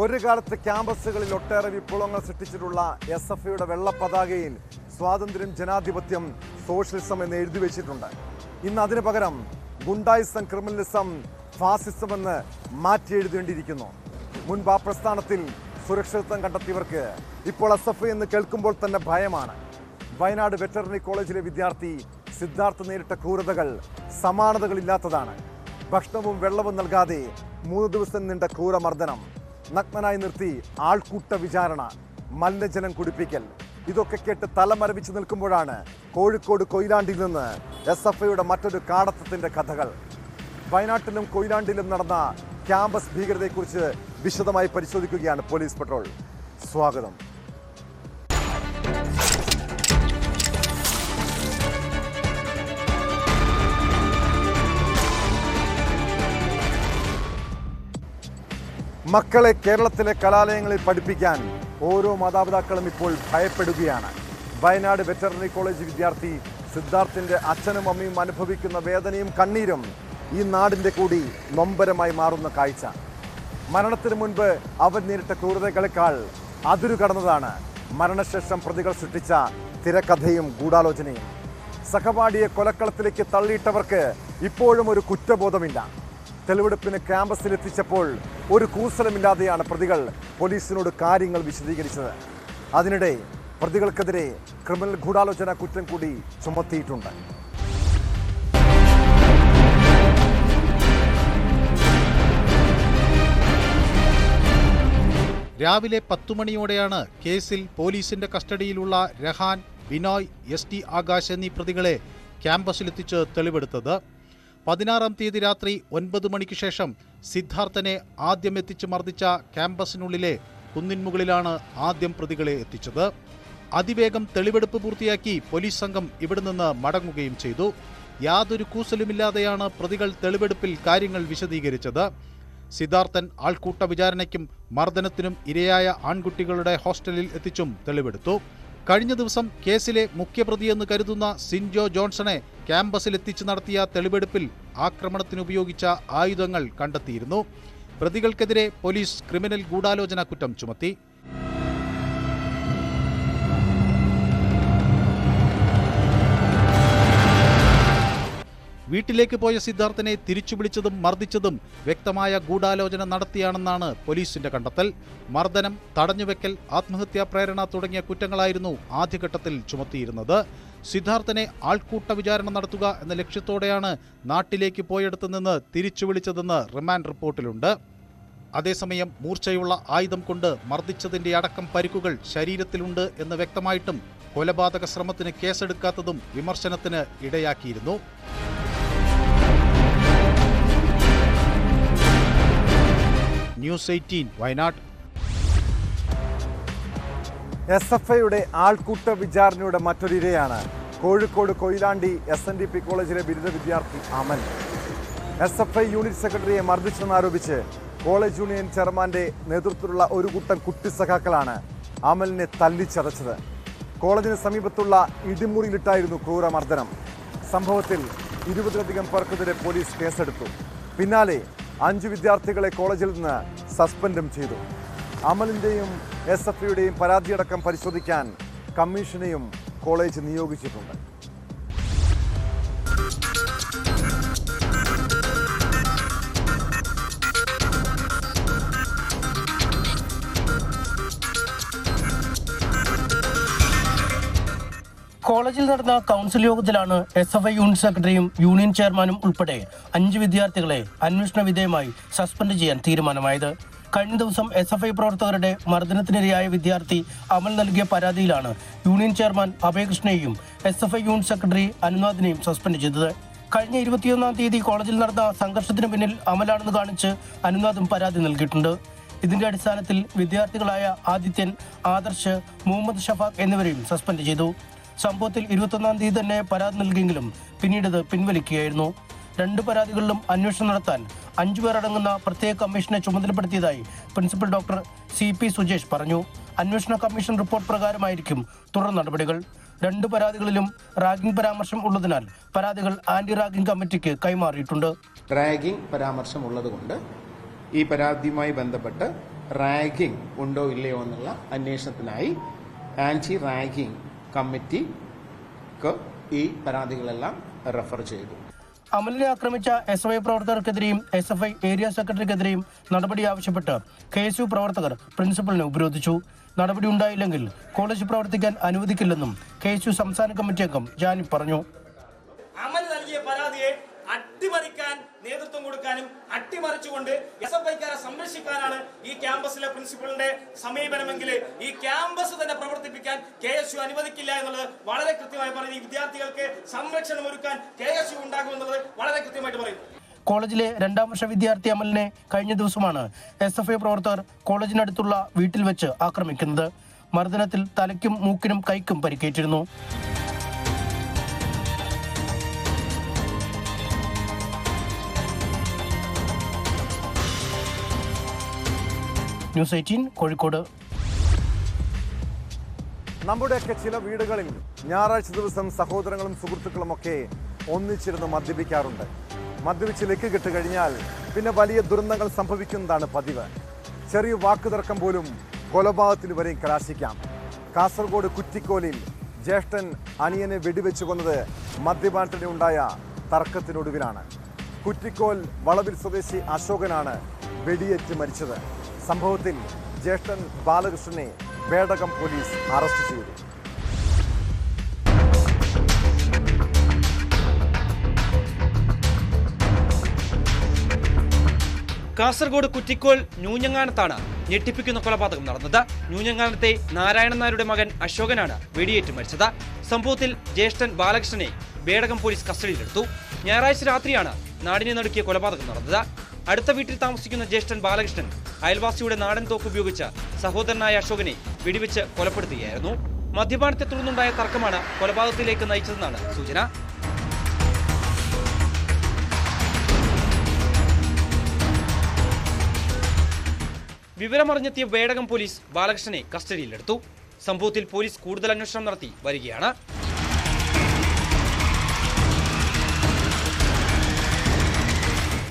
ഒരു കാലത്ത് ക്യാമ്പസുകളിൽ ഒട്ടേറെ വിപ്ലവങ്ങൾ സൃഷ്ടിച്ചിട്ടുള്ള SFIയുടെ വെള്ള പതാകയിൽ സ്വാതന്ത്ര്യം, ജനാധിപത്യം, സോഷ്യലിസം എന്ന് എഴുതി വെച്ചിട്ടുണ്ട്. ഇന്ന് അതിന് പകരം ഗുണ്ടായിസം, ക്രിമിനലിസം, ഫാസിസം എന്ന് മാറ്റി എഴുതേണ്ടിയിരിക്കുന്നു. മുൻപ് ആ പ്രസ്ഥാനത്തിൽ സുരക്ഷിതത്വം കണ്ടെത്തിയവർക്ക് ഇപ്പോൾ SFI എന്ന് കേൾക്കുമ്പോൾ തന്നെ ഭയമാണ്. വയനാട് വെറ്ററിനറി കോളേജിലെ വിദ്യാർത്ഥി സിദ്ധാർത്ഥ് നേരിട്ട ക്രൂരതകൾ സമാനതകളില്ലാത്തതാണ്. ഭക്ഷണവും വെള്ളവും നൽകാതെ 3 ദിവസം നീണ്ട ക്രൂരമർദ്ദനം, നഗ്നനായി നിർത്തി ആൾക്കൂട്ട വിചാരണ, മലിനജലം കുടിപ്പിക്കൽ, ഇതൊക്കെ കേട്ട് തലമരവിച്ച് നിൽക്കുമ്പോഴാണ് കോഴിക്കോട് കൊയിലാണ്ടിയിൽ നിന്ന് SFIയുടെ മറ്റൊരു കാടത്തത്തിൻ്റെ കഥകൾ. വയനാട്ടിലും കൊയിലാണ്ടിലും നടന്ന ക്യാമ്പസ് ഭീകരതയെക്കുറിച്ച് വിശദമായി പരിശോധിക്കുകയാണ് പോലീസ് പട്രോൾ. സ്വാഗതം. മക്കളെ കേരളത്തിലെ കലാലയങ്ങളിൽ പഠിപ്പിക്കാൻ ഓരോ മാതാപിതാക്കളും ഇപ്പോൾ ഭയപ്പെടുകയാണ്. വയനാട് വെറ്ററിനറി കോളേജ് വിദ്യാർത്ഥി സിദ്ധാർത്ഥിൻ്റെ അച്ഛനും അമ്മയും അനുഭവിക്കുന്ന വേദനയും കണ്ണീരും ഈ നാടിൻ്റെ കൂടി നൊമ്പരമായി മാറുന്ന കാഴ്ച. മരണത്തിന് മുൻപ് അവൻ നേരിട്ട ക്രൂരതകളെക്കാൾ അതിരു കടന്നതാണ് മരണശേഷം പ്രതികൾ സൃഷ്ടിച്ച തിരക്കഥയും ഗൂഢാലോചനയും. സഹപാഠിയെ കൊലക്കളത്തിലേക്ക് തള്ളിയിട്ടവർക്ക് ഇപ്പോഴും ഒരു കുറ്റബോധമില്ല. തെളിവെടുപ്പിന് ക്യാമ്പസിലെത്തിച്ചപ്പോൾ ഒരു കൂസലമില്ലാതെയാണ് പ്രതികൾ പോലീസിനോട് കാര്യങ്ങൾ വിശദീകരിച്ചത്. അതിനിടെ പ്രതികൾക്കെതിരെ ക്രിമിനൽ ഗൂഢാലോചന കുറ്റം കൂടി ചുമത്തിയിട്ടുണ്ട്. രാവിലെ 10 മണിയോടെയാണ് കേസിൽ പോലീസിന്റെ കസ്റ്റഡിയിലുള്ള രഹാൻ, ബിനോയ്, ST ആകാശ് എന്നീ പ്രതികളെ ക്യാമ്പസിലെത്തിച്ച് തെളിവെടുത്തത്. 16-ാം തീയതി രാത്രി 9 മണിക്ക് ശേഷം സിദ്ധാർത്ഥനെ ആദ്യം എത്തിച്ച് മർദ്ദിച്ച ക്യാമ്പസിനുള്ളിലെ കുന്നിൻമുകളിലാണ് ആദ്യം പ്രതികളെ എത്തിച്ചത്. അതിവേഗം തെളിവെടുപ്പ് പൂർത്തിയാക്കി പോലീസ് സംഘം ഇവിടെ നിന്ന് മടങ്ങുകയും ചെയ്തു. യാതൊരു കൂസലുമില്ലാതെയാണ് പ്രതികൾ തെളിവെടുപ്പിൽ കാര്യങ്ങൾ വിശദീകരിച്ചത്. സിദ്ധാർത്ഥൻ ആൾക്കൂട്ട വിചാരണയ്ക്കും മർദ്ദനത്തിനും ഇരയായ ആൺകുട്ടികളുടെ ഹോസ്റ്റലിൽ എത്തിച്ചും തെളിവെടുത്തു. കഴിഞ്ഞ ദിവസം കേസിലെ മുഖ്യപ്രതിയെന്ന് കരുതുന്ന സിൻജോ ജോൺസണെ ക്യാമ്പസിലെത്തിച്ച് നടത്തിയ തെളിവെടുപ്പിൽ ആക്രമണത്തിനുപയോഗിച്ച ആയുധങ്ങൾ കണ്ടെത്തിയിരുന്നു. പ്രതികൾക്കെതിരെ പോലീസ് ക്രിമിനൽ ഗൂഢാലോചന കുറ്റം ചുമത്തി. വീട്ടിലേക്ക് പോയ സിദ്ധാർത്ഥനെ തിരിച്ചു വിളിച്ചതും മർദ്ദിച്ചതും വ്യക്തമായ ഗൂഢാലോചന നടത്തിയാണെന്നാണ് പോലീസിന്റെ കണ്ടെത്തൽ. മർദ്ദനം, തടഞ്ഞുവെക്കൽ, ആത്മഹത്യാ പ്രേരണ തുടങ്ങിയ കുറ്റങ്ങളായിരുന്നു ആദ്യഘട്ടത്തിൽ ചുമത്തിയിരുന്നത്. സിദ്ധാർത്ഥനെ ആൾക്കൂട്ട വിചാരണ നടത്തുക എന്ന ലക്ഷ്യത്തോടെയാണ് നാട്ടിലേക്ക് പോയെടുത്തു നിന്ന് തിരിച്ചു വിളിച്ചതെന്ന് റിമാൻഡ് റിപ്പോർട്ടിലുണ്ട്. അതേസമയം മൂർച്ചയുള്ള ആയുധം കൊണ്ട് മർദ്ദിച്ചതിന്റെ അടക്കം പരിക്കുകൾ ശരീരത്തിലുണ്ട് എന്ന് വ്യക്തമായിട്ടും കൊലപാതക ശ്രമത്തിന് കേസെടുക്കാത്തതും വിമർശനത്തിന് ഇടയാക്കിയിരുന്നു. ന്യൂസ് 18 വയനാട്. SFIയുടെ ആൾക്കൂട്ട വിചാരണയുടെ മറ്റൊരിരയാണ് കോഴിക്കോട് കൊയിലാണ്ടി SNDP കോളേജിലെ ബിരുദ വിദ്യാർത്ഥി അമൽ. SFI യൂണിറ്റ് സെക്രട്ടറിയെ മർദ്ദിച്ചെന്നാരോപിച്ച് കോളേജ് യൂണിയൻ ചെയർമാന്റെ നേതൃത്വത്തിലുള്ള ഒരു കൂട്ടം കുട്ടി സഖാക്കളാണ് അമലിനെ തല്ലിച്ചതച്ചത്. കോളേജിന് സമീപത്തുള്ള ഇടിമുറിയിലിട്ടായിരുന്നു ക്രൂരമർദ്ദനം. സംഭവത്തിൽ 20-ലധികം പേർക്കെതിരെ പോലീസ് കേസെടുത്തു. പിന്നാലെ 5 വിദ്യാർത്ഥികളെ കോളേജിൽ നിന്ന് സസ്പെൻഡും ചെയ്തു. അമലിൻ്റെയും SFIയുടെയും പരാതിയടക്കം പരിശോധിക്കാൻ കമ്മീഷനെയും കോളേജ് നിയോഗിച്ചിട്ടുണ്ട്. കോളേജിൽ നടന്ന കൗൺസിൽ യോഗത്തിലാണ് SFI യൂണിറ്റ് സെക്രട്ടറിയും യൂണിയൻ ചെയർമാനും ഉൾപ്പെടെ 5 വിദ്യാർത്ഥികളെ അന്വേഷണ വിധേയമായി സസ്പെൻഡ് ചെയ്യാൻ തീരുമാനമായത്. കഴിഞ്ഞ ദിവസം SFI പ്രവർത്തകരുടെ മർദ്ദനത്തിനിരയായ വിദ്യാർത്ഥി അമൽ നൽകിയ പരാതിയിലാണ് യൂണിയൻ ചെയർമാൻ അഭയകൃഷ്ണയെയും SFI യൂണിറ്റ് സെക്രട്ടറി അനുനാഥിനെയും സസ്പെൻഡ് ചെയ്തത്. കഴിഞ്ഞ 21-ാം തീയതി കോളേജിൽ നടന്ന സംഘർഷത്തിന് പിന്നിൽ അമലാണെന്ന് കാണിച്ച് അനുനാഥും പരാതി നൽകിയിട്ടുണ്ട്. ഇതിന്റെ അടിസ്ഥാനത്തിൽ വിദ്യാർത്ഥികളായ ആദിത്യൻ, ആദർശ്, മുഹമ്മദ് ഷഫാഖ് എന്നിവരെയും സസ്പെൻഡ് ചെയ്തു. സംഭവത്തിൽ 21-ാം തീയതി തന്നെ പരാതി നൽകിയെങ്കിലും പിന്നീട് പിൻവലിക്കുകയായിരുന്നു. 2 പരാതികളിലും അന്വേഷണം നടത്താൻ 5 പേർ അടങ്ങുന്ന പ്രത്യേക കമ്മീഷനെ ചുമതലപ്പെടുത്തിയതായി പ്രിൻസിപ്പൽ ഡോക്ടർ CP സുജേഷ് പറഞ്ഞു. അന്വേഷണ കമ്മീഷൻ റിപ്പോർട്ട് പ്രകാരമായിരിക്കും തുടർ നടപടികൾ. 2 പരാതികളിലും റാഗിംഗ് പരാമർശം ഉള്ളതിനാൽ പരാതികൾ ആന്റി റാഗിംഗ് കമ്മിറ്റിക്ക് കൈമാറിയിട്ടുണ്ട്. റാഗിംഗ് പരാമർശം ഉള്ളതുകൊണ്ട് ഈ പരാതിയുമായി ബന്ധപ്പെട്ട് റാഗിംഗ് ഉണ്ടോ ഇല്ലയോ എന്നുള്ള അന്വേഷണത്തിനായി ആൻറ്റി റാഗിംഗ് കമ്മിറ്റിക്ക് ഈ പരാതികളെല്ലാം റെഫർ ചെയ്തു. അമലിനെ ആക്രമിച്ച SFI പ്രവർത്തകർക്കെതിരെയും SFI ഏരിയ സെക്രട്ടറിക്കെതിരെയും നടപടി ആവശ്യപ്പെട്ട് KSU പ്രവർത്തകർ പ്രിൻസിപ്പലിനെ ഉപരോധിച്ചു. നടപടി ഉണ്ടായില്ലെങ്കിൽ കോളേജ് പ്രവർത്തിക്കാൻ അനുവദിക്കില്ലെന്നും KSU സംസ്ഥാന കമ്മിറ്റി അംഗം ജാനിബ് പറഞ്ഞു. അമൽ നൽകിയ പരാതിയെ അട്ടിമറിക്കാൻ നേതൃത്വം കൊടുക്കാനും അട്ടിമറിച്ചുകൊണ്ട് SFIക്കാരെ സംരക്ഷിക്കാനാണ് ഈ ക്യാമ്പസിലെ പ്രിൻസിപ്പലിന്റെ സമീപനമെങ്കിൽ ഈ ക്യാമ്പസ് തന്നെ പ്രവർത്തിപ്പിക്കാൻ KSU അനുവദിക്കില്ല എന്നുള്ളത് വളരെ കൃത്യമായി പറയുന്നു. ഈ വിദ്യാർത്ഥികൾക്ക് സംരക്ഷണം ഒരുക്കാൻ KSU ഉണ്ടാകുമെന്നുള്ളത് വളരെ കൃത്യമായിട്ട് പറയുന്നു. കോളേജിലെ 2ാം വർഷ വിദ്യാർത്ഥി അമലിനെ കഴിഞ്ഞ ദിവസമാണ് SFI പ്രവർത്തകർ കോളേജിനടുത്തുള്ള വീട്ടിൽ വെച്ച് ആക്രമിക്കുന്നത്. മർദ്ദനത്തിൽ തലയ്ക്കും മൂക്കിനും കൈക്കും പരിക്കേറ്റിരുന്നു. ന്യൂസ് 18 കോഴിക്കോട്. നമ്മുടെയൊക്കെ ചില വീടുകളിൽ ഞായറാഴ്ച ദിവസം സഹോദരങ്ങളും സുഹൃത്തുക്കളുമൊക്കെ ഒന്നിച്ചിരുന്ന് മദ്യപിക്കാറുണ്ട്. മദ്യപിച്ച് ലക്ക് കെട്ട് കഴിഞ്ഞാൽ പിന്നെ വലിയ ദുരന്തങ്ങൾ സംഭവിക്കുന്നതാണ് പതിവ്. ചെറിയ വാക്കുതർക്കം പോലും കൊലപാതകത്തിന് വരെയും കലാശിക്കാം. കാസർഗോഡ് കുറ്റിക്കോലിൽ ജ്യേഷ്ഠൻ അനിയനെ വെടിവെച്ച് കൊന്നത് മദ്യപാനത്തിനുണ്ടായ തർക്കത്തിനൊടുവിലാണ്. കുറ്റിക്കോൽ വളവിൽ സ്വദേശി അശോകനാണ് വെടിയേറ്റ് മരിച്ചത്. സംഭവത്തിൽ ജ്യേഷ്ഠൻ ബാലകൃഷ്ണനെ ബേഡകം പോലീസ് അറസ്റ്റ് ചെയ്തു. കാസർഗോഡ് കുറ്റിക്കോൽ ന്യൂഞ്ഞങ്ങാനത്താണ് ഞെട്ടിപ്പിക്കുന്ന കൊലപാതകം നടന്നത്. ന്യൂഞ്ഞങ്ങാനത്തെ നാരായണൻ നായരുടെ മകൻ അശോകനാണ് വെടിയേറ്റ് മരിച്ചത്. സംഭവത്തിൽ ജ്യേഷ്ഠൻ ബാലകൃഷ്ണനെ ബേഡകം പോലീസ് കസ്റ്റഡിയിലെടുത്തു. ഞായറാഴ്ച രാത്രിയാണ് നാടിനെ നടുക്കിയ കൊലപാതകം നടന്നത്. അടുത്ത വീട്ടിൽ താമസിക്കുന്ന ജ്യേഷ്ഠൻ ബാലകൃഷ്ണൻ അയൽവാസിയുടെ നാടൻ തോക്ക് ഉപയോഗിച്ച് സഹോദരനായ അശോകനെ വെടിവെച്ച് കൊലപ്പെടുത്തുകയായിരുന്നു. മദ്യപാനത്തെ തുടർന്നുണ്ടായ തർക്കമാണ് കൊലപാതകത്തിലേക്ക് നയിച്ചതെന്നാണ് സൂചന. വിവരമറിഞ്ഞെത്തിയ ബേഡകം പോലീസ് ബാലകൃഷ്ണനെ കസ്റ്റഡിയിലെടുത്തു. സംഭവത്തിൽ പോലീസ് കൂടുതൽ അന്വേഷണം നടത്തി വരികയാണ്.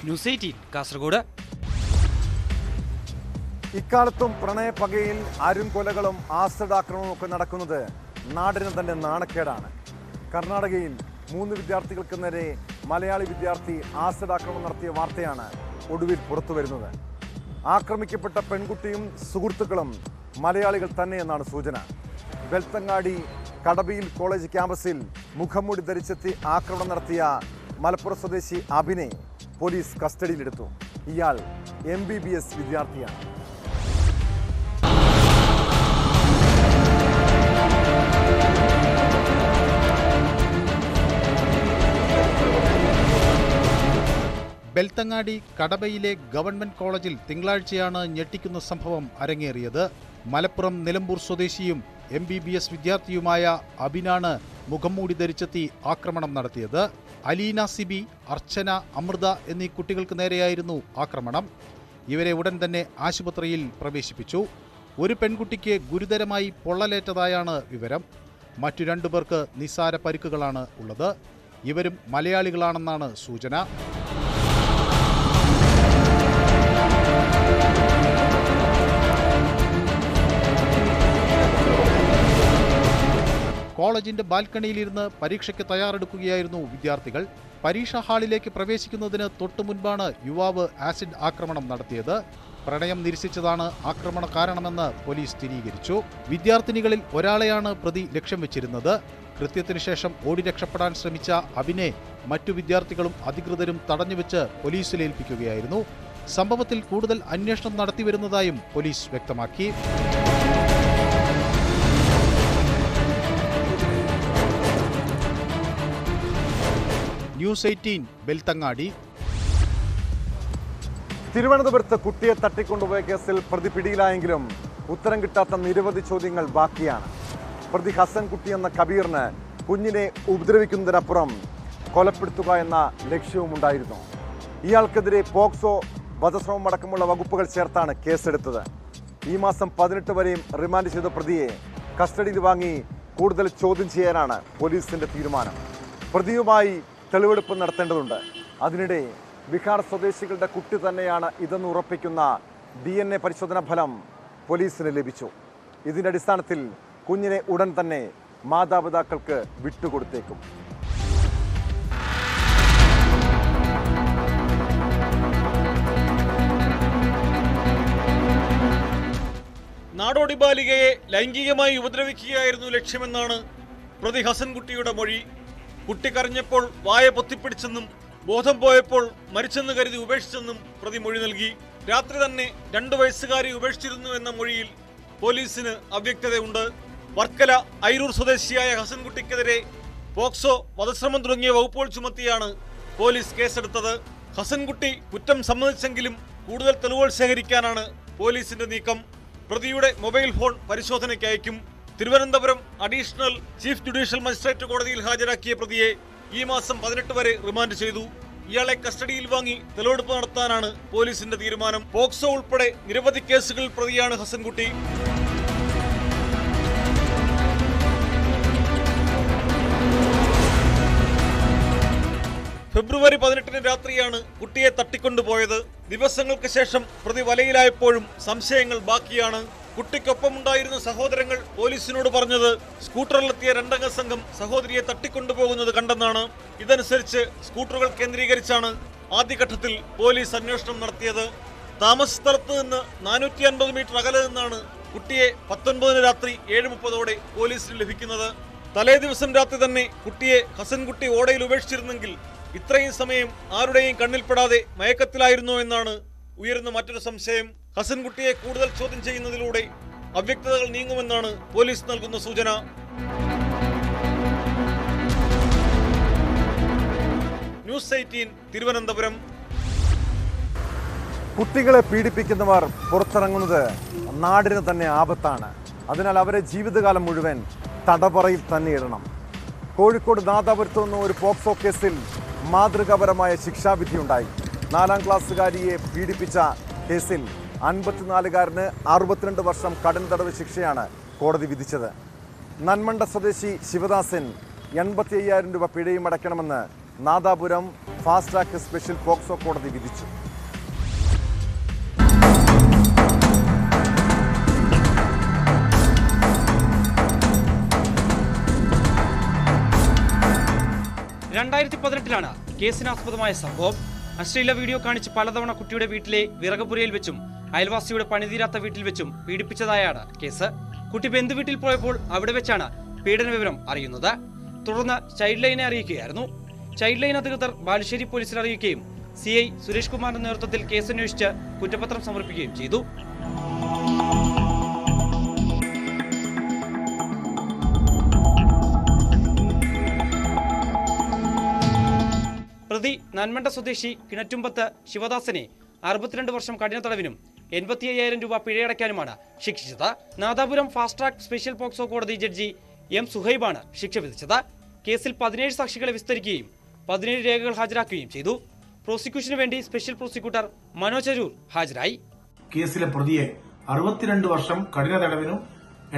ന്യൂസ് 18 കാസർഗോഡ്. ഇക്കാലത്തും പ്രണയപ്പകയിൽ അരുംകൊലകളും ആസിഡ് ആക്രമണവും ഒക്കെ നടക്കുന്നത് നാടിന് തന്നെ നാണക്കേടാണ്. കർണാടകയിൽ 3 വിദ്യാർത്ഥികൾക്ക് നേരെ മലയാളി വിദ്യാർത്ഥി ആസിഡ് ആക്രമണം നടത്തിയ വാർത്തയാണ് ഒടുവിൽ പുറത്തു വരുന്നത്. ആക്രമിക്കപ്പെട്ട പെൺകുട്ടിയും സുഹൃത്തുക്കളും മലയാളികൾ തന്നെയെന്നാണ് സൂചന. ബെൽത്തങ്ങാടി കടബയിൽ കോളേജ് ക്യാമ്പസിൽ മുഖംമൂടി ധരിച്ചെത്തി ആക്രമണം നടത്തിയ മലപ്പുറം സ്വദേശി അഭിനെ പോലീസ് കസ്റ്റഡിയിലെടുത്തു. ഇയാൾ MBBS വിദ്യാർത്ഥിയാണ്. ബെൽത്തങ്ങാടി കടബയിലെ ഗവൺമെന്റ് കോളേജിൽ തിങ്കളാഴ്ചയാണ് ഞെട്ടിക്കുന്ന സംഭവം അരങ്ങേറിയത്. മലപ്പുറം നിലമ്പൂർ സ്വദേശിയും MBBS വിദ്യാർത്ഥിയുമായ അബിനാണ് മുഖംമൂടി ധരിച്ചെത്തി ആക്രമണം നടത്തിയത്. അലീന, സിബി, അർച്ചന, അമൃത എന്നീ കുട്ടികൾക്ക് നേരെയായിരുന്നു ആക്രമണം. ഇവരെ ഉടൻ തന്നെ ആശുപത്രിയിൽ പ്രവേശിപ്പിച്ചു. ഒരു പെൺകുട്ടിക്ക് ഗുരുതരമായി പൊള്ളലേറ്റതായാണ് വിവരം. മറ്റു 2 പേർക്ക് നിസ്സാര പരിക്കുകളാണ് ഉള്ളത്. ഇവരും മലയാളികളാണെന്നാണ് സൂചന. കോളേജിന്റെ ബാൽക്കണിയിലിരുന്ന് പരീക്ഷയ്ക്ക് തയ്യാറെടുക്കുകയായിരുന്നു വിദ്യാർത്ഥികൾ. പരീക്ഷാ ഹാളിലേക്ക് പ്രവേശിക്കുന്നതിന് തൊട്ടു മുൻപാണ് യുവാവ് ആസിഡ് ആക്രമണം നടത്തിയത്. പ്രണയം നിരസിച്ചതാണ് ആക്രമണ കാരണമെന്ന് പോലീസ് സ്ഥിരീകരിച്ചു. വിദ്യാർത്ഥിനികളിൽ ഒരാളെയാണ് പ്രതി ലക്ഷ്യം വെച്ചിരുന്നത്. കൃത്യത്തിനു ശേഷം ഓടി രക്ഷപ്പെടാൻ ശ്രമിച്ച അബിനെ മറ്റു വിദ്യാർത്ഥികളും അധികൃതരും തടഞ്ഞുവെച്ച് പോലീസിലേൽപ്പിക്കുകയായിരുന്നു. സംഭവത്തിൽ കൂടുതൽ അന്വേഷണം നടത്തിവരുന്നതായും പോലീസ് വ്യക്തമാക്കി. ന്യൂസ് 18 ബെൽത്തങ്ങാടി. തിരുവനന്തപുരത്ത് കുട്ടിയെ തട്ടിക്കൊണ്ടുപോയ കേസിൽ പ്രതി പിടിയിലായെങ്കിലും ഉത്തരം കിട്ടാത്ത നിരവധി ചോദ്യങ്ങൾ ബാക്കിയാണ്. പ്രതി ഹസൻകുട്ടി എന്ന കബീറിന് കുഞ്ഞിനെ ഉപദ്രവിക്കുന്നതിനപ്പുറം കൊലപ്പെടുത്തുക എന്ന ലക്ഷ്യവുമുണ്ടായിരുന്നു. ഇയാൾക്കെതിരെ പോക്സോ, വധശ്രമം അടക്കമുള്ള വകുപ്പുകൾ ചേർത്താണ് കേസെടുത്തത്. ഈ മാസം 18 വരെയും റിമാൻഡ് ചെയ്ത പ്രതിയെ കസ്റ്റഡിയിൽ വാങ്ങി കൂടുതൽ ചോദ്യം ചെയ്യാനാണ് പോലീസിന്റെ തീരുമാനം. പ്രതിയുമായി തെളിവെടുപ്പ് നടത്തേണ്ടതുണ്ട്. അതിനിടെ ബീഹാർ സ്വദേശികളുടെ കുട്ടി തന്നെയാണ് ഇതെന്ന് ഉറപ്പിക്കുന്ന DNA പരിശോധനാ ഫലം പോലീസിന് ലഭിച്ചു. ഇതിന്റെ അടിസ്ഥാനത്തിൽ കുഞ്ഞിനെ ഉടൻ തന്നെ മാതാപിതാക്കൾക്ക് വിട്ടുകൊടുത്തേക്കും. നാടോടി ബാലികയെ ലൈംഗികമായി ഉപദ്രവിക്കുകയായിരുന്നു ലക്ഷ്യമെന്നാണ് പ്രതി ഹസൻകുട്ടിയുടെ മൊഴി. കുട്ടി കരഞ്ഞപ്പോൾ വായ പൊത്തിപ്പിടിച്ചെന്നും ബോധം പോയപ്പോൾ മരിച്ചെന്ന് കരുതി ഉപേക്ഷിച്ചെന്നും പ്രതി മൊഴി നൽകി. രാത്രി തന്നെ 2 വയസ്സുകാരി ഉപേക്ഷിച്ചിരുന്നു എന്ന മൊഴിയിൽ പോലീസിന് അവ്യക്തതയുണ്ട്. വർക്കല ഐരൂർ സ്വദേശിയായ ഹസൻകുട്ടിക്കെതിരെ പോക്സോ, വധശ്രമം തുടങ്ങിയ വകുപ്പുകൾ ചുമത്തിയാണ് പോലീസ് കേസെടുത്തത്. ഹസൻകുട്ടി കുറ്റം സമ്മതിച്ചെങ്കിലും കൂടുതൽ തെളിവുകൾ ശേഖരിക്കാനാണ് പോലീസിന്റെ നീക്കം. പ്രതിയുടെ മൊബൈൽ ഫോൺ പരിശോധനയ്ക്ക് അയക്കും. Thiruvananthapuram additional chief judicial magistrate കോടതിയിൽ ഹാജരാക്കിയ പ്രതിയെ ഈ മാസം 18 വരെ റിമാൻഡ് ചെയ്തു. ഇയാളെ കസ്റ്റഡിയിൽ വാങ്ങി തെളിവെടുപ്പ് നടത്താനാണ് പോലീസിന്റെ തീരുമാനം. പോക്സോ ഉൾപ്പെടെ നിരവധി കേസുകളിൽ പ്രതിയാണ് ഹസൻകുട്ടി. ഫെബ്രുവരി 18 രാത്രിയാണ് കുട്ടിയെ തട്ടിക്കൊണ്ടുപോയത്. ദിവസങ്ങൾക്ക് ശേഷം പ്രതി വലയിലായപ്പോഴും സംശയങ്ങൾ ബാക്കിയാണ്. കുട്ടിക്കൊപ്പമുണ്ടായിരുന്ന സഹോദരങ്ങൾ പോലീസിനോട് പറഞ്ഞത് സ്കൂട്ടറിലെത്തിയ 2 അംഗ സംഘം സഹോദരിയെ തട്ടിക്കൊണ്ടുപോകുന്നത് കണ്ടെന്നാണ്. ഇതനുസരിച്ച് സ്കൂട്ടറുകൾ കേന്ദ്രീകരിച്ചാണ് ആദ്യഘട്ടത്തിൽ പോലീസ് അന്വേഷണം നടത്തിയത്. താമസ സ്ഥലത്ത് നിന്ന് 450 മീറ്റർ അകലെ നിന്നാണ് കുട്ടിയെ 19 രാത്രി 7:30 പോലീസിന് ലഭിക്കുന്നത്. തലേ ദിവസം രാത്രി തന്നെ കുട്ടിയെ ഹസൻകുട്ടി ഓടയിൽ ഉപേക്ഷിച്ചിരുന്നെങ്കിൽ ഇത്രയും സമയം ആരുടെയും കണ്ണിൽപ്പെടാതെ മയക്കത്തിലായിരുന്നോ എന്നാണ് ഉയരുന്ന മറ്റൊരു സംശയം. ഹസൻകുട്ടിയെ കൂടുതൽ ചോദ്യം ചെയ്യുന്നതിലൂടെ അവ്യക്തതകൾ നീങ്ങുമെന്നാണ് പോലീസ് നൽകുന്ന സൂചന. ന്യൂസ് 18 തിരുവനന്തപുരം. കുട്ടികളെ പീഡിപ്പിക്കുന്നവർ പുറത്തിറങ്ങുന്നത് നാടിന് തന്നെ ആപത്താണ്. അതിനാൽ അവരെ ജീവിതകാലം മുഴുവൻ തടവറയിൽ തന്നെ ഇടണം. കോഴിക്കോട് നാദാപുരത്ത് നിന്ന് ഒരു പോക്സോ കേസിൽ മാതൃകാപരമായ ശിക്ഷാവിധിയുണ്ടായി. 4ാം ക്ലാസ്സുകാരിയെ പീഡിപ്പിച്ച കേസിൽ 54-കാരന് 62 വർഷം കഠിന തടവ് ശിക്ഷയാണ് കോടതി വിധിച്ചത്. നന്മണ്ട സ്വദേശി ശിവദാസൻ 85,000 രൂപ പിഴയും അടയ്ക്കണമെന്ന് Nadapuram fast track special POCSO കോടതി വിധിച്ചു. ലാണ് കേസിനാസ്പദമായ സംഭവം. അശ്ലീല വീഡിയോ കാണിച്ച് പലതവണ കുട്ടിയുടെ വീട്ടിലെ വിറകുപുരയിൽ വെച്ചും അയൽവാസിയുടെ പണിതീരാത്ത വീട്ടിൽ വെച്ചും പീഡിപ്പിച്ചതായാണ് കേസ്. കുട്ടി ബന്ധുവീട്ടിൽ പോയപ്പോൾ അവിടെ വെച്ചാണ് പീഡന വിവരം അറിയുന്നത്. തുടർന്ന് ചൈൽഡ് ലൈനെ അറിയിക്കുകയായിരുന്നു. ചൈൽഡ് ലൈൻ അധികൃതർ ബാലുശ്ശേരി പോലീസിൽ അറിയിക്കുകയും CI സുരേഷ് കുമാറിന്റെ നേതൃത്വത്തിൽ കേസന്വേഷിച്ച് കുറ്റപത്രം സമർപ്പിക്കുകയും ചെയ്തു. പ്രതി നന്മണ്ട സ്വദേശി കിണറ്റുമ്പത്ത് ശിവദാസനെ 62 വർഷം കഠിന തടവിനും 85,000 രൂപ പിഴയടയ്ക്കാനുമാണ് ശിക്ഷിച്ചത്. Nadapuram fast track special POCSO കോടതി ജഡ്ജി M. സുഹൈബാണ് ശിക്ഷ വിധിച്ചത്. കേസിൽ 17 സാക്ഷികളെ വിസ്തരിക്കുകയും 17 രേഖകൾ ഹാജരാക്കുകയും ചെയ്തു. പ്രോസിക്യൂഷന് വേണ്ടി സ്പെഷ്യൽ പ്രോസിക്യൂട്ടർ മനോജ് അരൂർ ഹാജരായി. കേസിലെ പ്രതിയെ 62 വർഷം കഠിന തടവിനും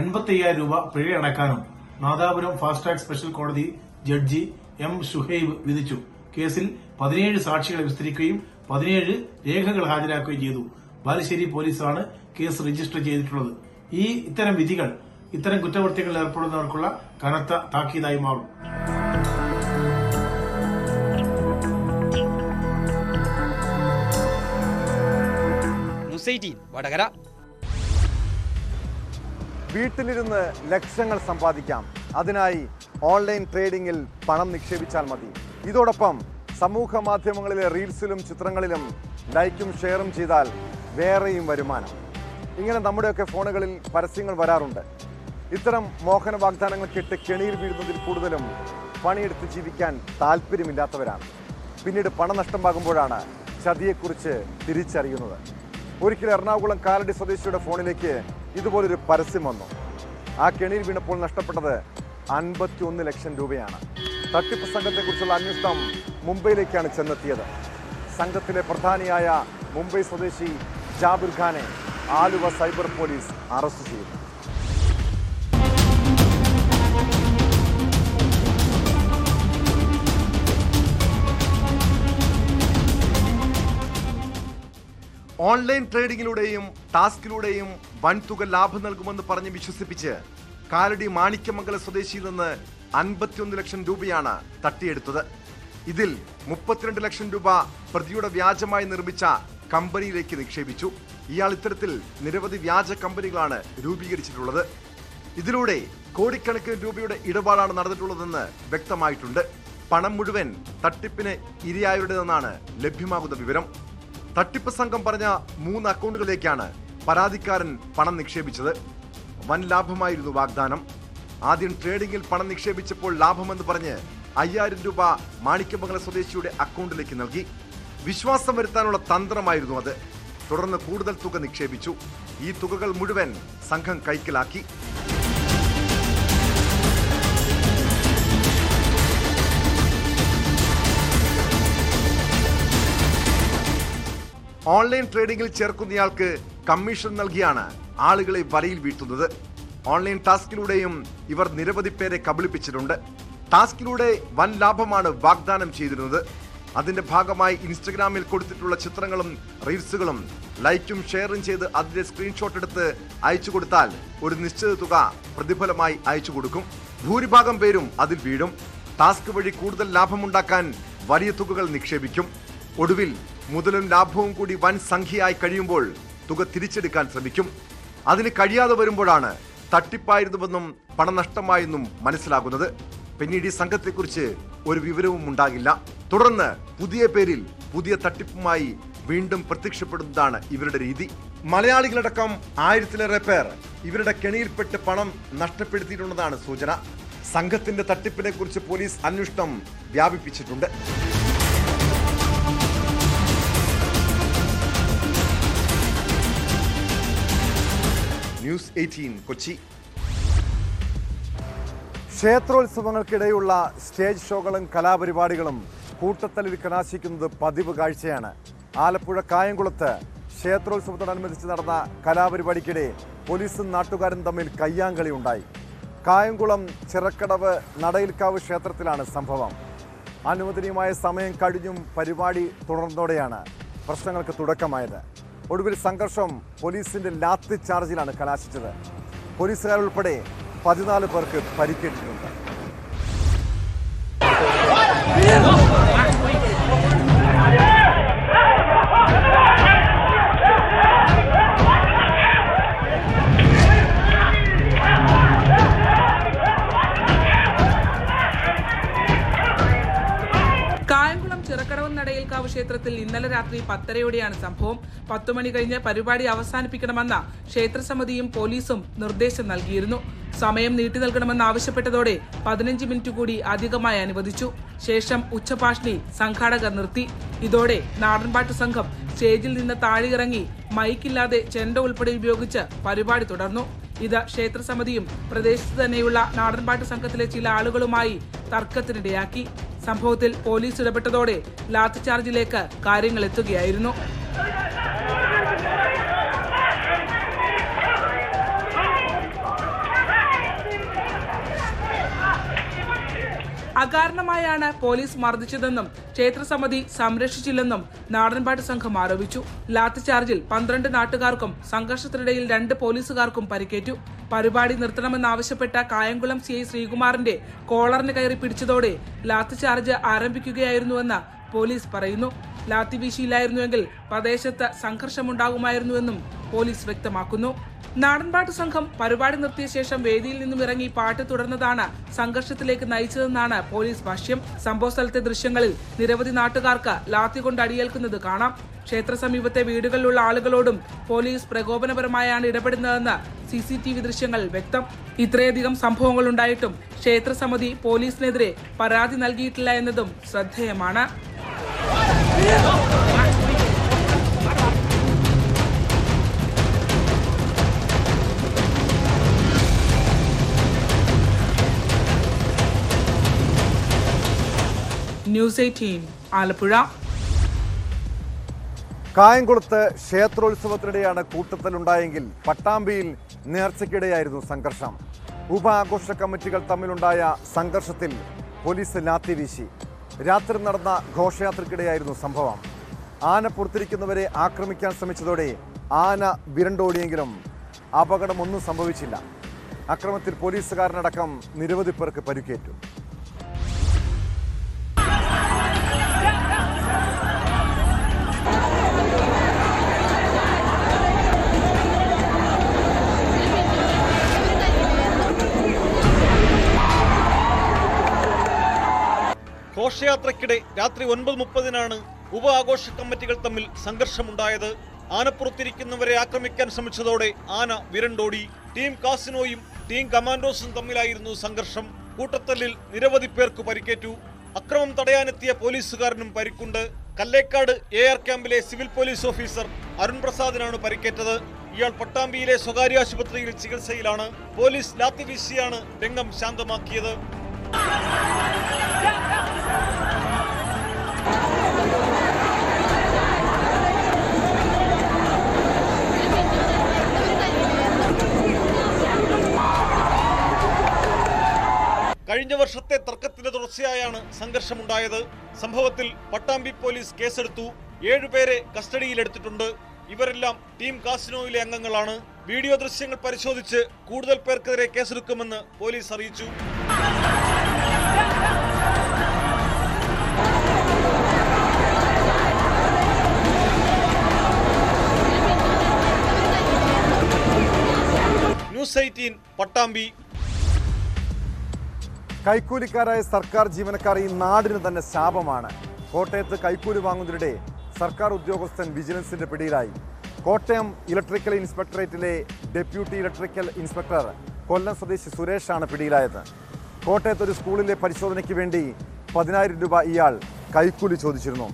85,000 രൂപ പിഴയടക്കാനും നാദാപുരം ഫാസ്റ്റ് ട്രാക്ക് സ്പെഷ്യൽ കോടതി ജഡ്ജി M. സുഹൈബ് വിധിച്ചു. കേസിൽ 17 സാക്ഷികളെ വിസ്തരിക്കുകയും 17 രേഖകൾ ഹാജരാക്കുകയും ചെയ്തു. ബാലുശ്ശേരി പോലീസാണ് കേസ് രജിസ്റ്റർ ചെയ്തിട്ടുള്ളത്. ഇത്തരം വിധികൾ ഇത്തരം കുറ്റകൃത്യങ്ങളിൽ ഏർപ്പെടുന്നവർക്കുള്ള കനത്ത താക്കീതായി മാറും. ന്യൂസ് 18 വടകര. വീട്ടിലിരുന്ന് ലക്ഷങ്ങൾ സമ്പാദിക്കാം. അതിനായി ഓൺലൈൻ ട്രേഡിംഗിൽ പണം നിക്ഷേപിച്ചാൽ മതി. ഇതോടൊപ്പം സമൂഹ മാധ്യമങ്ങളിലെ റീൽസിലും ചിത്രങ്ങളിലും ലൈക്കും ഷെയറും ചെയ്താൽ വേറെയും വരുമാനം. ഇങ്ങനെ നമ്മുടെയൊക്കെ ഫോണുകളിൽ പരസ്യങ്ങൾ വരാറുണ്ട്. ഇത്തരം മോഹന വാഗ്ദാനങ്ങൾ കേട്ട് കെണിയിൽ വീഴുന്നതിൽ കൂടുതലും പണിയെടുത്ത് ജീവിക്കാൻ താല്പര്യമില്ലാത്തവരാണ്. പിന്നീട് പണനഷ്ടമാകുമ്പോഴാണ് ചതിയെക്കുറിച്ച് തിരിച്ചറിയുന്നത്. ഒരിക്കൽ എറണാകുളം കാലടി സ്വദേശിയുടെ ഫോണിലേക്ക് ഇതുപോലൊരു പരസ്യം വന്നു. ആ കെണിയിൽ വീണപ്പോൾ നഷ്ടപ്പെട്ടത് 51 ലക്ഷം രൂപയാണ്. തട്ടിപ്പ് സംഘത്തെക്കുറിച്ചുള്ള അന്വേഷണം മുംബൈയിലേക്കാണ് ചെന്നെത്തിയത്. സംഘത്തിലെ പ്രധാനിയായ മുംബൈ സ്വദേശി ജാബിർ ഖാനെ ആലുവ സൈബർ പോലീസ് അറസ്റ്റ് ചെയ്തു. ഓൺലൈൻ ട്രേഡിങ്ങിലൂടെയും ടാസ്കിലൂടെയും വൻതുക ലാഭം നൽകുമെന്ന് പറഞ്ഞ് വിശ്വസിപ്പിച്ച് കാലടി മാണിക്യമംഗലം സ്വദേശിയിൽ നിന്ന് 51 ലക്ഷം രൂപയാണ് തട്ടിയെടുത്തത്. ഇതിൽ 32 ലക്ഷം രൂപ പ്രതിയുടെ വ്യാജമായി നിർമ്മിച്ച കമ്പനിയിലേക്ക് നിക്ഷേപിച്ചു. ഇയാൾ ഇത്തരത്തിൽ നിരവധി വ്യാജ കമ്പനികളാണ് രൂപീകരിച്ചിട്ടുള്ളത്. ഇതിലൂടെ കോടിക്കണക്കിന് രൂപയുടെ ഇടപാടാണ് നടന്നിട്ടുള്ളതെന്ന് വ്യക്തമായിട്ടുണ്ട്. പണം മുഴുവൻ തട്ടിപ്പിന് ഇരയായവരുടേതെന്നാണ് ലഭ്യമാകുന്ന വിവരം. തട്ടിപ്പ് സംഘം പറഞ്ഞ 3 അക്കൗണ്ടുകളിലേക്കാണ് പരാതിക്കാരൻ പണം നിക്ഷേപിച്ചത്. വൻ ലാഭമായിരുന്നു വാഗ്ദാനം. ആദ്യം ട്രേഡിംഗിൽ പണം നിക്ഷേപിച്ചപ്പോൾ ലാഭമെന്ന് പറഞ്ഞ് 5000 രൂപ മാണിക്യമംഗലം സ്വദേശിയുടെ അക്കൗണ്ടിലേക്ക് നൽകി. വിശ്വാസം വരുത്താനുള്ള തന്ത്രമായിരുന്നു അത്. തുടർന്ന് കൂടുതൽ തുക നിക്ഷേപിച്ചു. ഈ തുകകൾ മുഴുവൻ സംഘം കൈക്കലാക്കി. ഓൺലൈൻ ട്രേഡിംഗിൽ ചേർക്കുന്നയാൾക്ക് കമ്മീഷൻ നൽകിയാണ് ആളുകളെ വലയിൽ വീഴ്ത്തുന്നത്. ഓൺലൈൻ ടാസ്കിലൂടെയും ഇവർ നിരവധി പേരെ കബളിപ്പിച്ചിട്ടുണ്ട്. ടാസ്കിലൂടെ വൻ ലാഭമാണ് വാഗ്ദാനം ചെയ്തിരുന്നത്. അതിന്റെ ഭാഗമായി ഇൻസ്റ്റഗ്രാമിൽ കൊടുത്തിട്ടുള്ള ചിത്രങ്ങളും റീൽസുകളും ലൈക്കും ഷെയറും ചെയ്ത് അതിന്റെ സ്ക്രീൻഷോട്ട് എടുത്ത് അയച്ചു കൊടുത്താൽ ഒരു നിശ്ചിത തുക പ്രതിഫലമായി അയച്ചു കൊടുക്കും. ഭൂരിഭാഗം പേരും അതിൽ വീഴും. ടാസ്ക് വഴി കൂടുതൽ ലാഭമുണ്ടാക്കാൻ വലിയ തുകകൾ നിക്ഷേപിക്കും. ഒടുവിൽ മുതലും ലാഭവും കൂടി വൻ സംഖ്യയായി കഴിയുമ്പോൾ തുക തിരിച്ചെടുക്കാൻ ശ്രമിക്കും. അതിന് കഴിയാതെ വരുമ്പോഴാണ് തട്ടിപ്പായിരുന്നുവെന്നും പണം നഷ്ടമായെന്നും മനസ്സിലാകുന്നത്. പിന്നീട് ഈ സംഘത്തെക്കുറിച്ച് ഒരു വിവരവും ഉണ്ടാകില്ല. തുടർന്ന് പുതിയ പേരിൽ പുതിയ തട്ടിപ്പുമായി വീണ്ടും പ്രത്യക്ഷപ്പെടുന്നതാണ് ഇവരുടെ രീതി. മലയാളികളടക്കം 1000-ലേറെ പേർ ഇവരുടെ കെണിയിൽപ്പെട്ട് പണം നഷ്ടപ്പെടുത്തിയിട്ടുണ്ടെന്നാണ് സൂചന. സംഘത്തിന്റെ തട്ടിപ്പിനെ കുറിച്ച് പോലീസ് അന്വേഷണം വ്യാപിപ്പിച്ചിട്ടുണ്ട്. ന്യൂസ് 18 കൊച്ചി. ക്ഷേത്രോത്സവങ്ങൾക്കിടെയുള്ള സ്റ്റേജ് ഷോകളും കലാപരിപാടികളും കൂട്ടത്തല്ലിൽ കലാശിക്കുന്നത് പതിവ് കാഴ്ചയാണ്. ആലപ്പുഴ കായംകുളത്ത് ക്ഷേത്രോത്സവത്തോടനുബന്ധിച്ച് നടന്ന കലാപരിപാടിക്കിടെ പോലീസും നാട്ടുകാരും തമ്മിൽ കയ്യാങ്കളി ഉണ്ടായി. കായംകുളം ചിറക്കടവ് നടയിൽക്കാവ് ക്ഷേത്രത്തിലാണ് സംഭവം. അനുവദനീയമായ സമയം കഴിഞ്ഞും പരിപാടി തുടർന്നതോടെയാണ് പ്രശ്നങ്ങൾക്ക് തുടക്കമായത്. ഒടുവിൽ സംഘർഷം പോലീസിന്റെ ലാത്തി ചാർജിലാണ് കലാശിച്ചത്. പോലീസുകാരുൾപ്പെടെ 14 പേർക്ക് പരിക്കേറ്റിട്ടുണ്ട്. കായംകുളം ചിറക്കടവ് നടയിൽക്കാവ് ക്ഷേത്രത്തിൽ ഇന്നലെ രാത്രി 10:30-യോടെയാണ് സംഭവം. 10 മണി കഴിഞ്ഞ് പരിപാടി അവസാനിപ്പിക്കണമെന്ന ക്ഷേത്രസമിതിയും പോലീസും നിർദ്ദേശം നൽകിയിരുന്നു. സമയം നീട്ടി നൽകണമെന്ന് ആവശ്യപ്പെട്ടതോടെ 15 മിനിറ്റ് കൂടി അധികമായി അനുവദിച്ചു. ശേഷം ഉച്ചഭാഷിണി സംഘാടകർ നിർത്തി. ഇതോടെ നാടൻപാട്ട് സംഘം സ്റ്റേജിൽ നിന്ന് താഴെയിറങ്ങി മൈക്കില്ലാതെ ചെണ്ട ഉൾപ്പെടെ ഉപയോഗിച്ച് പരിപാടി തുടർന്നു. ഇത് ക്ഷേത്രസമിതിയും പ്രദേശത്ത് തന്നെയുള്ള നാടൻപാട്ട് സംഘത്തിലെ ചില ആളുകളുമായി തർക്കത്തിനിടയാക്കി. സംഭവത്തിൽ പോലീസ് ഇടപെട്ടതോടെ ലാത്തിചാർജിലേക്ക് കാര്യങ്ങൾ എത്തുകയായിരുന്നു. അകാരണമായാണ് പോലീസ് മർദ്ദിച്ചതെന്നും ക്ഷേത്രസമിതി സംരക്ഷിച്ചില്ലെന്നും നാടൻപാട്ട് സംഘം ആരോപിച്ചു. ലാത്തിചാർജിൽ 12 നാട്ടുകാർക്കും സംഘർഷത്തിനിടയിൽ 2 പോലീസുകാർക്കും പരിക്കേറ്റു. പരിപാടി നിർത്തണമെന്നാവശ്യപ്പെട്ട കായംകുളം CI ശ്രീകുമാറിന്റെ കോളറിന് കയറി പിടിച്ചതോടെ ലാത്തിചാർജ് ആരംഭിക്കുകയായിരുന്നുവെന്ന് പോലീസ് പറയുന്നു. ലാത്തി വീശിയില്ലായിരുന്നുവെങ്കിൽ പ്രദേശത്ത് സംഘർഷമുണ്ടാകുമായിരുന്നുവെന്നും പോലീസ് വ്യക്തമാക്കുന്നു. നാടൻപാട്ട് സംഘം പരിപാടി നിർത്തിയ ശേഷം വേദിയിൽ നിന്നും ഇറങ്ങി പാട്ട് തുടർന്നതാണ് സംഘർഷത്തിലേക്ക് നയിച്ചതെന്നാണ് പോലീസ് ഭാഷ്യം. സംഭവ സ്ഥലത്തെ ദൃശ്യങ്ങളിൽ നിരവധി നാട്ടുകാർക്ക് ലാത്തി കൊണ്ട് അടിയേൽക്കുന്നത് കാണാം. ക്ഷേത്ര സമീപത്തെ വീടുകളിലുള്ള ആളുകളോടും പോലീസ് പ്രകോപനപരമായാണ് ഇടപെടുന്നതെന്ന് CCTV ദൃശ്യങ്ങൾ വ്യക്തം. ഇത്രയധികം സംഭവങ്ങൾ ഉണ്ടായിട്ടും ക്ഷേത്രസമിതി പോലീസിനെതിരെ പരാതി നൽകിയിട്ടില്ല എന്നതും ശ്രദ്ധേയമാണ്. ന്യൂസ് 18 ആലപ്പുഴ. കായംകുളത്ത് ക്ഷേത്രോത്സവത്തിനിടെയാണ് കൂട്ടത്തലുണ്ടായെങ്കിൽ പട്ടാമ്പിയിൽ നേർച്ചയ്ക്കിടെയായിരുന്നു സംഘർഷം. ആഘോഷ കമ്മിറ്റികൾ തമ്മിലുണ്ടായ സംഘർഷത്തിൽ പോലീസ് ലാത്തി വീശി. രാത്രി നടന്ന ഘോഷയാത്രയ്ക്കിടെയായിരുന്നു സംഭവം. ആന പുറത്തിരിക്കുന്നവരെ ആക്രമിക്കാൻ ശ്രമിച്ചതോടെ ആന വിരണ്ടോടിയെങ്കിലും അപകടമൊന്നും സംഭവിച്ചില്ല. അക്രമത്തിൽ പോലീസുകാരനടക്കം നിരവധി പേർക്ക് പരിക്കേറ്റു. ഘോഷയാത്രയ്ക്കിടെ രാത്രി 9:30-നാണ് ഉപ ആഘോഷ കമ്മിറ്റികൾ തമ്മിൽ സംഘർഷമുണ്ടായത്. ആനപ്പുറത്തിരിക്കുന്നവരെ ആക്രമിക്കാൻ ശ്രമിച്ചതോടെ ആന വിരണ്ടോടി. ടീം കാസിനോയും ടീം കമാൻഡോസും തമ്മിലായിരുന്നു സംഘർഷം. കൂട്ടത്തല്ലിൽ നിരവധി പേർക്ക് പരിക്കേറ്റു. അക്രമം തടയാനെത്തിയ പോലീസുകാരനും പരിക്കുണ്ട്. കല്ലേക്കാട് AR ക്യാമ്പിലെ സിവിൽ പോലീസ് ഓഫീസർ അരുൺ പ്രസാദിനാണ് പരിക്കേറ്റത്. ഇയാൾ പട്ടാമ്പിയിലെ സ്വകാര്യ ആശുപത്രിയിൽ ചികിത്സയിലാണ്. പോലീസ് ലാത്തി വീശിയാണ് രംഗം ശാന്തമാക്കിയത്. കഴിഞ്ഞ വർഷത്തെ തർക്കത്തിന്റെ തുടർച്ചയായാണ് സംഘർഷമുണ്ടായത്. സംഭവത്തിൽ പട്ടാമ്പി പോലീസ് കേസെടുത്തു. 7 പേരെ കസ്റ്റഡിയിലെടുത്തിട്ടുണ്ട്. ഇവരെല്ലാം ടീം കാസിനോയിലെ അംഗങ്ങളാണ്. വീഡിയോ ദൃശ്യങ്ങൾ പരിശോധിച്ച് കൂടുതൽ പേർക്കെതിരെ കേസെടുക്കുമെന്ന് പോലീസ് അറിയിച്ചു. ന്യൂസ് 18 പട്ടാമ്പി. കൈക്കൂലിക്കാരായ സർക്കാർ ജീവനക്കാർ ഈ നാടിന് തന്നെ ശാപമാണ്. കോട്ടയത്ത് കൈക്കൂലി വാങ്ങുന്നതിനിടെ സർക്കാർ ഉദ്യോഗസ്ഥൻ വിജിലൻസിന്റെ പിടിയിലായി. കോട്ടയം ഇലക്ട്രിക്കൽ ഇൻസ്പെക്ടറേറ്റിലെ ഡെപ്യൂട്ടി ഇലക്ട്രിക്കൽ ഇൻസ്പെക്ടർ കൊല്ലം സ്വദേശി സുരേഷാണ് പിടിയിലായത്. കോട്ടയത്ത് ഒരു സ്കൂളിലെ പരിശോധനയ്ക്ക് വേണ്ടി 10,000 രൂപ ഇയാൾ കൈക്കൂലി ചോദിച്ചിരുന്നു.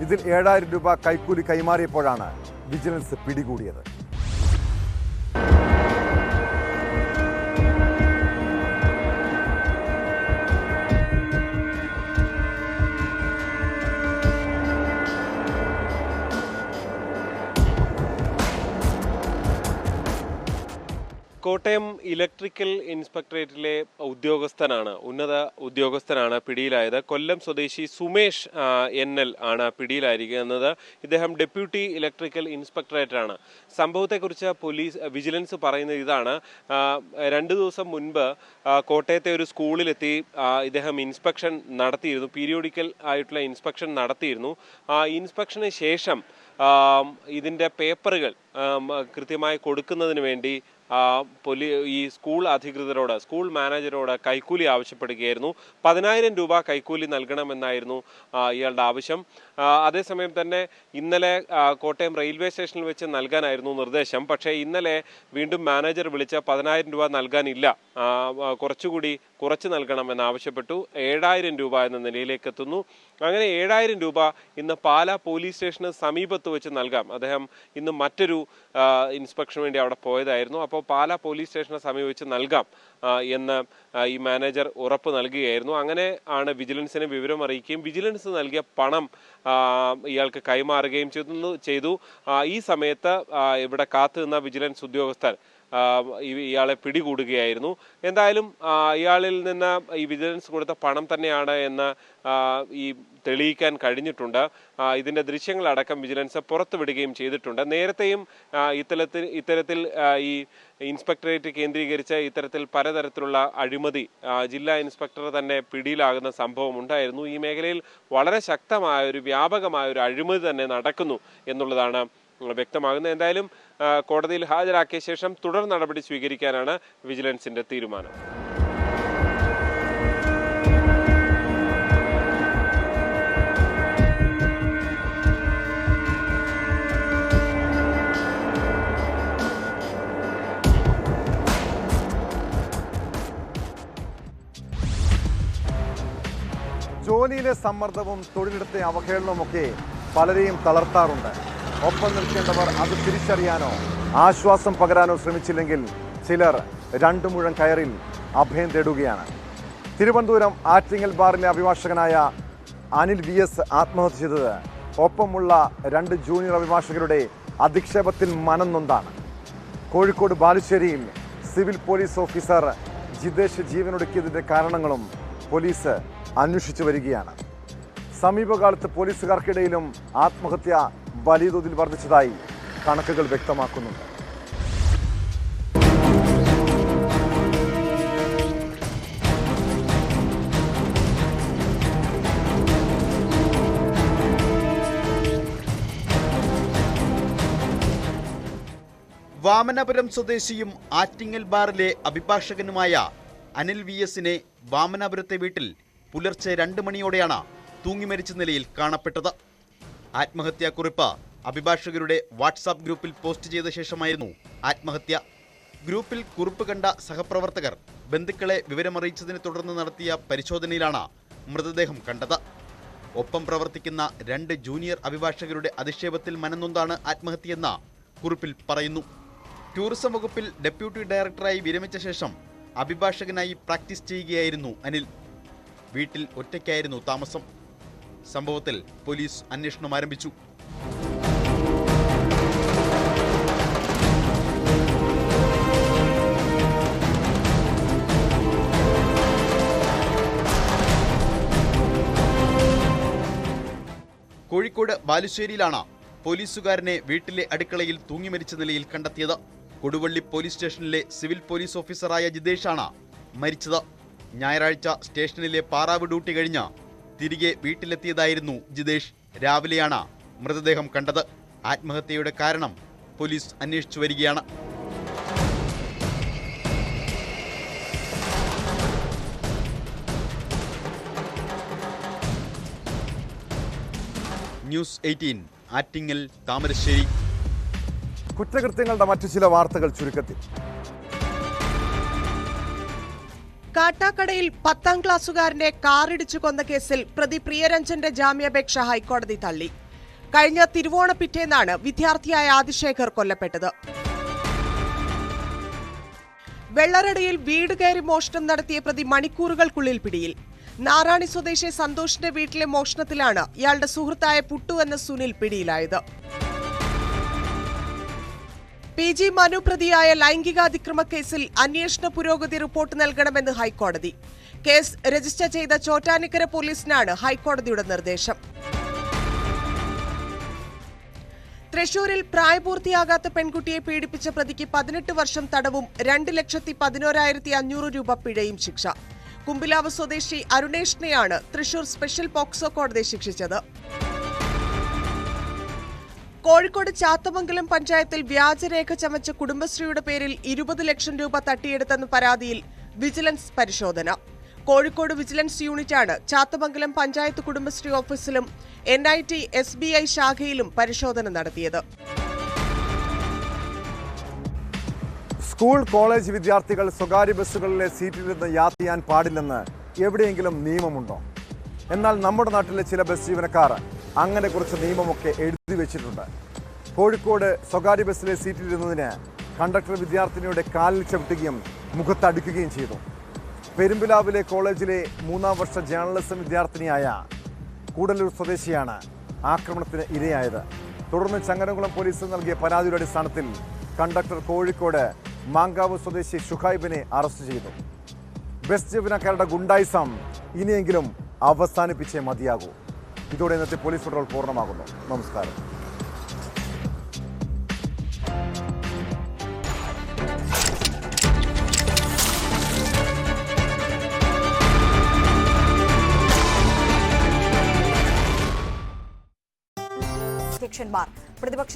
ഇതിൽ 7,000 രൂപ കൈക്കൂലി കൈമാറിയപ്പോഴാണ് വിജിലൻസ് പിടികൂടിയത്. കോട്ടയം ഇലക്ട്രിക്കൽ ഇൻസ്പെക്ടറേറ്റിലെ ഉന്നത ഉദ്യോഗസ്ഥനാണ് പിടിയിലായത്. കൊല്ലം സ്വദേശി സുമേഷ് NL ആണ് പിടിയിലായിരിക്കുന്നത്. ഇദ്ദേഹം ഡെപ്യൂട്ടി ഇലക്ട്രിക്കൽ ഇൻസ്പെക്ടറേറ്റാണ്. സംഭവത്തെക്കുറിച്ച് വിജിലൻസ് പറയുന്നത് ഇതാണ്. 2 ദിവസം മുൻപ് കോട്ടയത്തെ ഒരു സ്കൂളിലെത്തി ഇദ്ദേഹം ഇൻസ്പെക്ഷൻ നടത്തിയിരുന്നു. പീരിയോഡിക്കൽ ആയിട്ടുള്ള ഇൻസ്പെക്ഷൻ നടത്തിയിരുന്നു. ഇൻസ്പെക്ഷന് ശേഷം ഇതിൻ്റെ പേപ്പറുകൾ കൃത്യമായി കൊടുക്കുന്നതിന് വേണ്ടി ഈ സ്കൂൾ അധികൃതരോട്, സ്കൂൾ മാനേജരോട് കൈക്കൂലി ആവശ്യപ്പെടുകയായിരുന്നു. 10,000 രൂപ കൈക്കൂലി നൽകണമെന്നായിരുന്നു ഇയാളുടെ ആവശ്യം. അതേസമയം തന്നെ ഇന്നലെ കോട്ടയം റെയിൽവേ സ്റ്റേഷനിൽ വെച്ച് നൽകാനായിരുന്നു നിർദ്ദേശം. പക്ഷേ ഇന്നലെ വീണ്ടും മാനേജർ വിളിച്ച് 10,000 രൂപ നൽകാനില്ല, കുറച്ചുകൂടി കുറച്ച് നൽകണമെന്നാവശ്യപ്പെട്ടു. 7,000 രൂപ എന്ന നിലയിലേക്ക് എത്തുന്നു. അങ്ങനെ 7,000 രൂപ ഇന്ന് പാലാ പോലീസ് സ്റ്റേഷന് സമീപത്ത് വെച്ച് നൽകാം. അദ്ദേഹം ഇന്ന് മറ്റൊരു ഇൻസ്പെക്ഷന് വേണ്ടി അവിടെ പോയതായിരുന്നു. അപ്പോൾ പാലാ പോലീസ് സ്റ്റേഷനെ സമീപിച്ച് നൽകാം എന്ന് ഈ മാനേജർ ഉറപ്പ് നൽകുകയായിരുന്നു. അങ്ങനെ ആണ് വിജിലൻസിനെ വിവരം അറിയിക്കുകയും വിജിലൻസ് നൽകിയ പണം ഇയാൾക്ക് കൈമാറുകയും ചെയ്തു. ഈ സമയത്ത് ഇവിടെ കാത്തുനിന്ന വിജിലൻസ് ഉദ്യോഗസ്ഥർ ഇയാളെ പിടികൂടുകയായിരുന്നു. എന്തായാലും ഇയാളിൽ നിന്ന് ഈ വിജിലൻസ് കൊടുത്ത പണം തന്നെയാണ് എന്ന് ഈ തെളിയിക്കാൻ കഴിഞ്ഞിട്ടുണ്ട്. ഇതിൻ്റെ ദൃശ്യങ്ങളടക്കം വിജിലൻസ് പുറത്തുവിടുകയും ചെയ്തിട്ടുണ്ട്. നേരത്തെയും ഇത്തരത്തിൽ ഈ ഇൻസ്പെക്ടറേറ്റ് കേന്ദ്രീകരിച്ച് ഇത്തരത്തിൽ പലതരത്തിലുള്ള അഴിമതി ജില്ലാ ഇൻസ്പെക്ടർ തന്നെ പിടിയിലാകുന്ന സംഭവം ഉണ്ടായിരുന്നു. ഈ മേഖലയിൽ വളരെ ശക്തമായ വ്യാപകമായ ഒരു അഴിമതി തന്നെ നടക്കുന്നു എന്നുള്ളതാണ് വ്യക്തമാകുന്നത്. എന്തായാലും കോടതിയിൽ ഹാജരാക്കിയ ശേഷം തുടർ നടപടി സ്വീകരിക്കാനാണ് വിജിലൻസിന്റെ തീരുമാനം. ജോലിയിലെ സമ്മർദ്ദവും തൊഴിലിടത്തെ അവഹേളനവുമൊക്കെ പലരെയും തളർത്താറുണ്ട്. ഒപ്പം നിൽക്കേണ്ടവർ അത് തിരിച്ചറിയാനോ ആശ്വാസം പകരാനോ ശ്രമിച്ചില്ലെങ്കിൽ ചിലർ 2 മുഴം കയറിൽ അഭയം തേടുകയാണ്. തിരുവനന്തപുരം ആറ്റിങ്ങൽ ബാറിലെ അഭിഭാഷകനായ അനിൽ VS ആത്മഹത്യ ചെയ്തത് ഒപ്പമുള്ള 2 ജൂനിയർ അഭിഭാഷകരുടെ അധിക്ഷേപത്തിൽ മനം നൊന്താണ്. കോഴിക്കോട് ബാലുശ്ശേരിയിൽ സിവിൽ പോലീസ് ഓഫീസർ ജിതേഷ് ജീവനൊടുക്കിയതിൻ്റെ കാരണങ്ങളും പോലീസ് അന്വേഷിച്ചു വരികയാണ്. സമീപകാലത്ത് പോലീസുകാർക്കിടയിലും ആത്മഹത്യ വലിയ തോതിൽ വർദ്ധിച്ചതായി കണക്കുകൾ വ്യക്തമാക്കുന്നുണ്ട്. വാമനപുരം സ്വദേശിയും ആറ്റിങ്ങൽ ബാറിലെ അഭിഭാഷകനുമായ അനിൽ VSനെ വാമനപുരത്തെ വീട്ടിൽ പുലർച്ചെ 2 മണിയോടെയാണ് തൂങ്ങിമരിച്ച നിലയിൽ കാണപ്പെട്ടത്. ആത്മഹത്യാക്കുറിപ്പ് അഭിഭാഷകരുടെ വാട്സാപ്പ് ഗ്രൂപ്പിൽ പോസ്റ്റ് ചെയ്ത ശേഷമായിരുന്നു ആത്മഹത്യ. ഗ്രൂപ്പിൽ കുറിപ്പ് കണ്ട സഹപ്രവർത്തകർ ബന്ധുക്കളെ വിവരമറിയിച്ചതിനെ തുടർന്ന് നടത്തിയ പരിശോധനയിലാണ് മൃതദേഹം കണ്ടത്. ഒപ്പം പ്രവർത്തിക്കുന്ന 2 ജൂനിയർ അഭിഭാഷകരുടെ അധിക്ഷേപത്തിൽ മനംനൊന്താണ് ആത്മഹത്യയെന്ന് കുറിപ്പിൽ പറയുന്നു. ടൂറിസം വകുപ്പിൽ ഡെപ്യൂട്ടി ഡയറക്ടറായി വിരമിച്ച ശേഷം അഭിഭാഷകനായി പ്രാക്ടീസ് ചെയ്യുകയായിരുന്നു അനിൽ. വീട്ടിൽ ഒറ്റയ്ക്കായിരുന്നു താമസം. സംഭവത്തിൽ പോലീസ് അന്വേഷണം ആരംഭിച്ചു. കോഴിക്കോട് ബാലുശ്ശേരിയിലാണ് പോലീസുകാരനെ വീട്ടിലെ അടുക്കളയിൽ തൂങ്ങിമരിച്ച നിലയിൽ കണ്ടെത്തിയത്. കൊടുവള്ളി പോലീസ് സ്റ്റേഷനിലെ സിവിൽ പോലീസ് ഓഫീസറായ ജിതേഷാണ് മരിച്ചത്. ഞായറാഴ്ച സ്റ്റേഷനിലെ പാറാവ് ഡ്യൂട്ടി കഴിഞ്ഞ് തിരികെ വീട്ടിലെത്തിയതായിരുന്നു ജിതേഷ്. രാവിലെയാണ് മൃതദേഹം കണ്ടത്. ആത്മഹത്യയുടെ കാരണം പോലീസ് അന്വേഷിച്ചു വരികയാണ്. ന്യൂസ് 18 ആറ്റിങ്ങൽ താമരശ്ശേരി. കുറ്റകൃത്യങ്ങളുടെ മറ്റു ചില വാർത്തകൾ ചുരുക്കത്തിൽ. കാട്ടാക്കടയിൽ 10ാം ക്ലാസുകാരനെ കാറിടിച്ചു കൊന്ന കേസിൽ പ്രതി പ്രിയരഞ്ജന്റെ ജാമ്യാപേക്ഷ ഹൈക്കോടതി തള്ളി. കഴിഞ്ഞ തിരുവോണ പിറ്റേന്നാണ് വിദ്യാർത്ഥിയായ ആദിശേഖർ കൊല്ലപ്പെട്ടത്. വെള്ളറടയിൽ വീട് കയറി മോഷണം നടത്തിയ പ്രതി മണിക്കൂറുകൾക്കുള്ളിൽ പിടിയിൽ. നാറാണി സ്വദേശി സന്തോഷിന്റെ വീട്ടിലെ മോഷണത്തിലാണ് ഇയാളുടെ സുഹൃത്തായ പുട്ടു എന്ന സുനിൽ പിടിയിലായത്. PG മനു പ്രതിയായ ലൈംഗികാതിക്രമ കേസിൽ അന്വേഷണ പുരോഗതി റിപ്പോർട്ട് നൽകണമെന്ന് ഹൈക്കോടതി. കേസ് രജിസ്റ്റർ ചെയ്ത ചോറ്റാനിക്കര പോലീസിനാണ് ഹൈക്കോടതിയുടെ നിർദ്ദേശം. തൃശൂരിൽ പ്രായപൂർത്തിയാകാത്ത പെൺകുട്ടിയെ പീഡിപ്പിച്ച പ്രതിക്ക് 18 വർഷം തടവും 2,11,500 രൂപ പിഴയും ശിക്ഷ. കുമ്പിലാവ് സ്വദേശി അരുണേഷിനെയാണ് തൃശൂർ സ്പെഷ്യൽ പോക്സോ കോടതി ശിക്ഷിച്ചത്. കോഴിക്കോട് ചാത്തമംഗലം പഞ്ചായത്തിൽ വ്യാജരേഖ ചമച്ച കുടുംബശ്രീയുടെ പേരിൽ 20 ലക്ഷം രൂപ തട്ടിയെടുത്തെന്ന പരാതിയിൽ വിജിലൻസ് പരിശോധന. കോഴിക്കോട് വിജിലൻസ് യൂണിറ്റാണ് ചാത്തമംഗലം പഞ്ചായത്ത് കുടുംബശ്രീ ഓഫീസിലും NIT SBI ശാഖയിലും പരിശോധന നടത്തിയത്. സ്കൂൾ കോളേജ് വിദ്യാർത്ഥികൾ സ്വകാര്യ ബസ്സുകളിലെ സീറ്റിൽ നിന്ന് യാത്ര ചെയ്യാൻ പാടില്ലെന്ന് എവിടെയെങ്കിലും നിയമമുണ്ടോ? എന്നാൽ നമ്മുടെ നാട്ടിലെ ചില ബസ് ജീവനക്കാർ അങ്ങനെ കുറച്ച് നിയമമൊക്കെ എഴുതി വെച്ചിട്ടുണ്ട്. കോഴിക്കോട് സ്വകാര്യ ബസ്സിലെ സീറ്റിലിരുന്നതിന് കണ്ടക്ടർ വിദ്യാർത്ഥിനിയുടെ കാലിൽ ചവിട്ടുകയും മുഖത്തടിക്കുകയും ചെയ്തു. പെരുമ്പിലാവിലെ കോളേജിലെ 3ാം വർഷ ജേർണലിസം വിദ്യാർത്ഥിനിയായ കൂടല്ലൂർ സ്വദേശിയാണ് ആക്രമണത്തിന് ഇരയായത്. തുടർന്ന് ചങ്ങരംകുളം പോലീസ് നൽകിയ പരാതിയുടെ അടിസ്ഥാനത്തിൽ കണ്ടക്ടർ കോഴിക്കോട് മാങ്കാവ് സ്വദേശി ഷുഹൈബിനെ അറസ്റ്റ് ചെയ്തു. ബസ് ജീവനക്കാരുടെ ഗുണ്ടായിസം ഇനിയെങ്കിലും അവസാനിപ്പിച്ചേ മതിയാകൂ. ഇതോടെ ഇന്നത്തെ പോലീസ് പെട്രോൾ പൂർണ്ണമാകുന്നു. നമസ്കാരം. പ്രതിപക്ഷ